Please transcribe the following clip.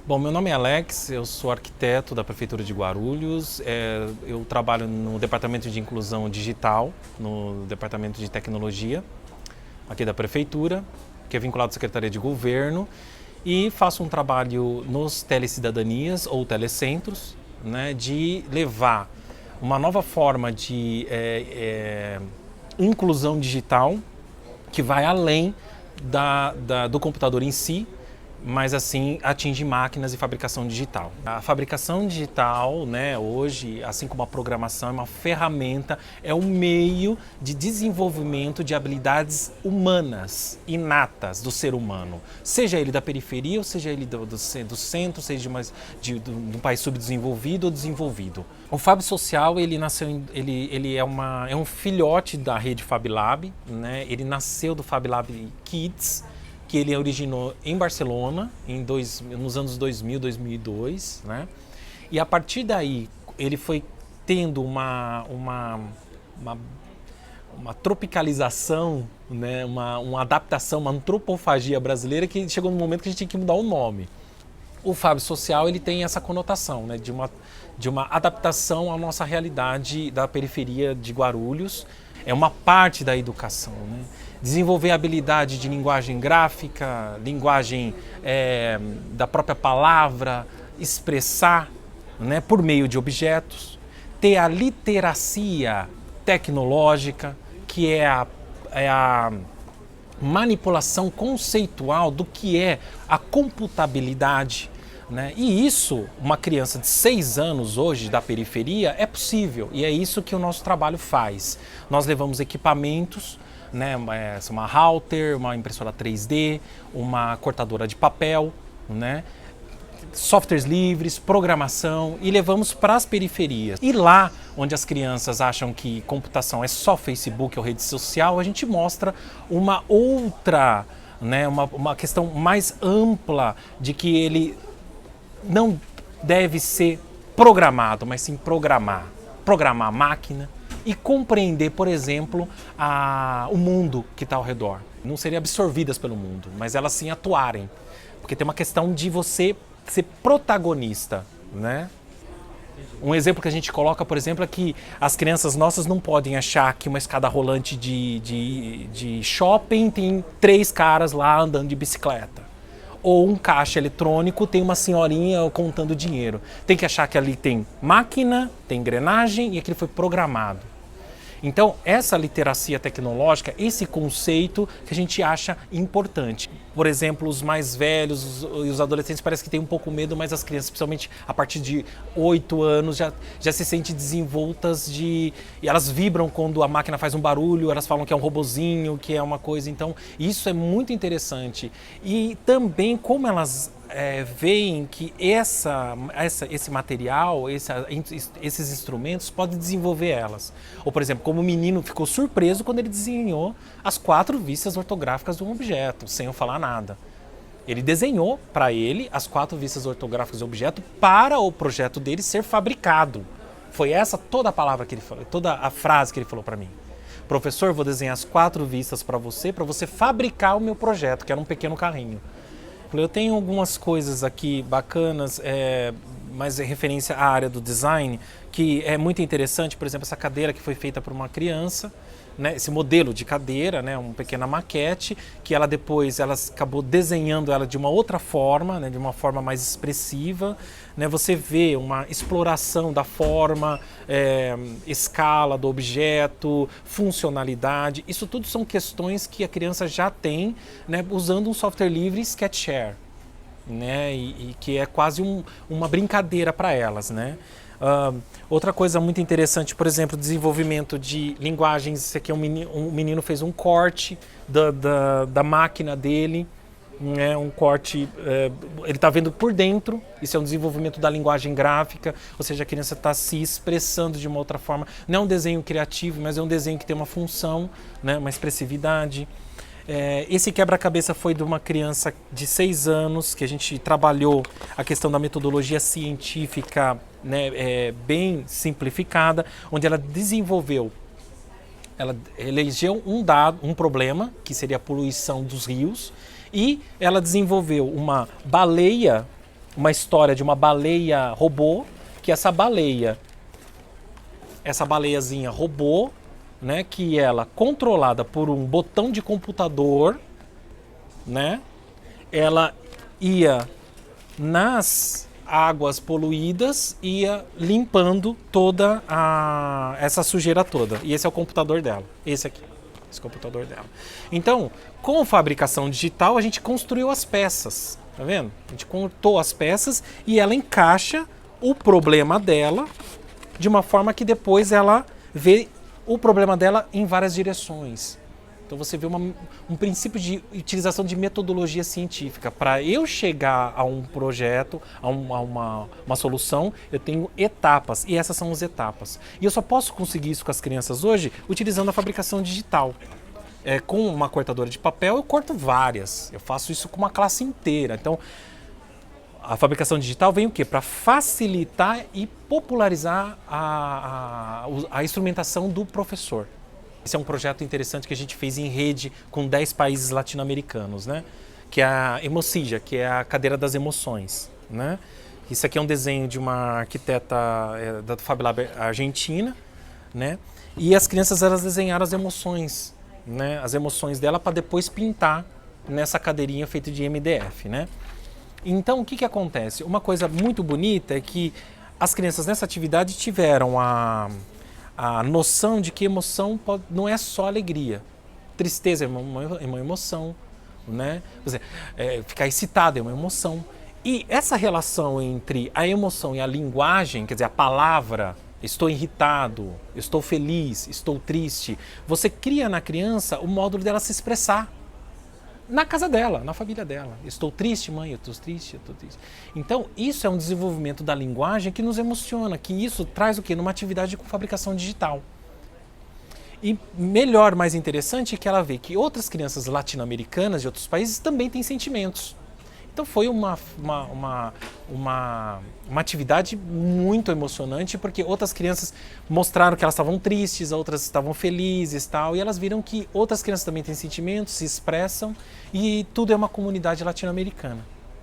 Bom, meu nome é Alex, eu sou arquiteto da Prefeitura de Guarulhos. Eu trabalho no Departamento de Inclusão Digital, no Departamento de Tecnologia aqui da Prefeitura, que é vinculado à Secretaria de Governo, e faço um trabalho nos telecidadanias ou telecentros, né, de levar uma nova forma de inclusão digital que vai além do computador em si, mas assim atinge máquinas e fabricação digital. A fabricação digital, né, hoje, assim como a programação, é uma ferramenta, é um meio de desenvolvimento de habilidades humanas, inatas do ser humano, seja ele da periferia ou seja ele do centro, seja de um país subdesenvolvido ou desenvolvido. O Fab Social, ele nasceu, ele é um filhote da rede Fab Lab, né? Ele nasceu do Fab Lab Kids, que ele originou em Barcelona nos anos 2000, 2002, né? E a partir daí ele foi tendo uma tropicalização, né? uma adaptação, uma antropofagia brasileira, que chegou no momento que a gente tinha que mudar o nome. O Fab Social, ele tem essa conotação, né? de uma adaptação à nossa realidade da periferia de Guarulhos. É uma parte da educação, né? Desenvolver habilidade de linguagem gráfica, linguagem da própria palavra, expressar, né, por meio de objetos, ter a literacia tecnológica, que é a manipulação conceitual do que é a computabilidade, né? E isso, uma criança de 6 anos hoje da periferia, é possível, e é isso que o nosso trabalho faz. Nós levamos equipamentos, né, uma router, uma impressora 3D, uma cortadora de papel, né, softwares livres, programação, e levamos para as periferias. E lá, onde as crianças acham que computação é só Facebook ou rede social, a gente mostra uma outra, né, uma questão mais ampla de que ele não deve ser programado, mas sim programar a máquina e compreender, por exemplo, o mundo que está ao redor. Não serem absorvidas pelo mundo, mas elas sim atuarem, porque tem uma questão de você ser protagonista, né? Um exemplo que a gente coloca, por exemplo, é que as crianças nossas não podem achar que uma escada rolante de shopping tem 3 caras lá andando de bicicleta. Ou um caixa eletrônico tem uma senhorinha contando dinheiro. Tem que achar que ali tem máquina, tem engrenagem e aquilo foi programado. Então, essa literacia tecnológica, esse conceito que a gente acha importante. Por exemplo, os mais velhos e os adolescentes parece que têm um pouco medo, mas as crianças, principalmente a partir de 8 anos, já se sentem desenvoltas e elas vibram quando a máquina faz um barulho, elas falam que é um robozinho, que é uma coisa. Então, isso é muito interessante. E também como elas veem que esse material, esses instrumentos podem desenvolver elas. Ou, por exemplo, como o menino ficou surpreso quando ele desenhou as 4 vistas ortográficas de um objeto, sem eu falar nada. Ele desenhou para ele as 4 vistas ortográficas do objeto para o projeto dele ser fabricado. Foi essa toda a palavra que ele falou, toda a frase que ele falou para mim. Professor, vou desenhar as 4 vistas para você fabricar o meu projeto, que era um pequeno carrinho. Eu tenho algumas coisas aqui bacanas, mas é referência à área do design, que é muito interessante. Por exemplo, essa cadeira que foi feita por uma criança, né, esse modelo de cadeira, né, uma pequena maquete, que ela depois acabou desenhando ela de uma outra forma, né, de uma forma mais expressiva. Né, você vê uma exploração da forma, escala do objeto, funcionalidade. Isso tudo são questões que a criança já tem, né, usando um software livre Sketchshare, né, e que é quase uma brincadeira para elas, né? Outra coisa muito interessante, por exemplo, desenvolvimento de linguagens. Esse aqui é um menino fez um corte da máquina dele, né, um corte, ele está vendo por dentro. Isso é um desenvolvimento da linguagem gráfica, ou seja, a criança está se expressando de uma outra forma. Não é um desenho criativo, mas é um desenho que tem uma função, né, uma expressividade. Esse quebra-cabeça foi de uma criança de 6 anos, que a gente trabalhou a questão da metodologia científica, né, bem simplificada, onde ela desenvolveu, ela elegeu um problema, que seria a poluição dos rios, e ela desenvolveu uma baleia uma história de uma baleia robô, que essa baleiazinha robô, né, que ela, controlada por um botão de computador, né, ela ia nas águas poluídas, ia limpando toda essa sujeira toda. E esse é o computador dela, esse aqui, esse computador dela. Então, com fabricação digital, a gente construiu as peças, tá vendo? A gente cortou as peças e ela encaixa o problema dela de uma forma que depois ela vê o problema dela em várias direções. Então você vê um princípio de utilização de metodologia científica. Para eu chegar a um projeto, a uma solução, eu tenho etapas, e essas são as etapas. E eu só posso conseguir isso com as crianças hoje utilizando a fabricação digital. Com uma cortadora de papel eu corto várias, eu faço isso com uma classe inteira. Então a fabricação digital vem o quê? Para facilitar e popularizar a instrumentação do professor. Esse é um projeto interessante que a gente fez em rede com 10 países latino-americanos, né? Que é a Emocija, que é a cadeira das emoções, né? Isso aqui é um desenho de uma arquiteta da Fab Lab argentina, né? E as crianças, elas desenharam as emoções, né? As emoções dela para depois pintar nessa cadeirinha feita de MDF, né? Então, o que acontece? Uma coisa muito bonita é que as crianças nessa atividade tiveram a noção de que emoção não é só alegria. Tristeza é uma emoção, né? Ficar excitado é uma emoção. E essa relação entre a emoção e a linguagem, quer dizer, a palavra, estou irritado, estou feliz, estou triste, você cria na criança o módulo dela se expressar. Na casa dela, na família dela. Estou triste, mãe, eu estou triste, eu estou triste. Então, isso é um desenvolvimento da linguagem que nos emociona, que isso traz o quê? Numa atividade com fabricação digital. E melhor, mais interessante, é que ela vê que outras crianças latino-americanas de outros países também têm sentimentos. Então foi uma atividade muito emocionante, porque outras crianças mostraram que elas estavam tristes, outras estavam felizes, tal, e elas viram que outras crianças também têm sentimentos, se expressam, e tudo é uma comunidade latino-americana.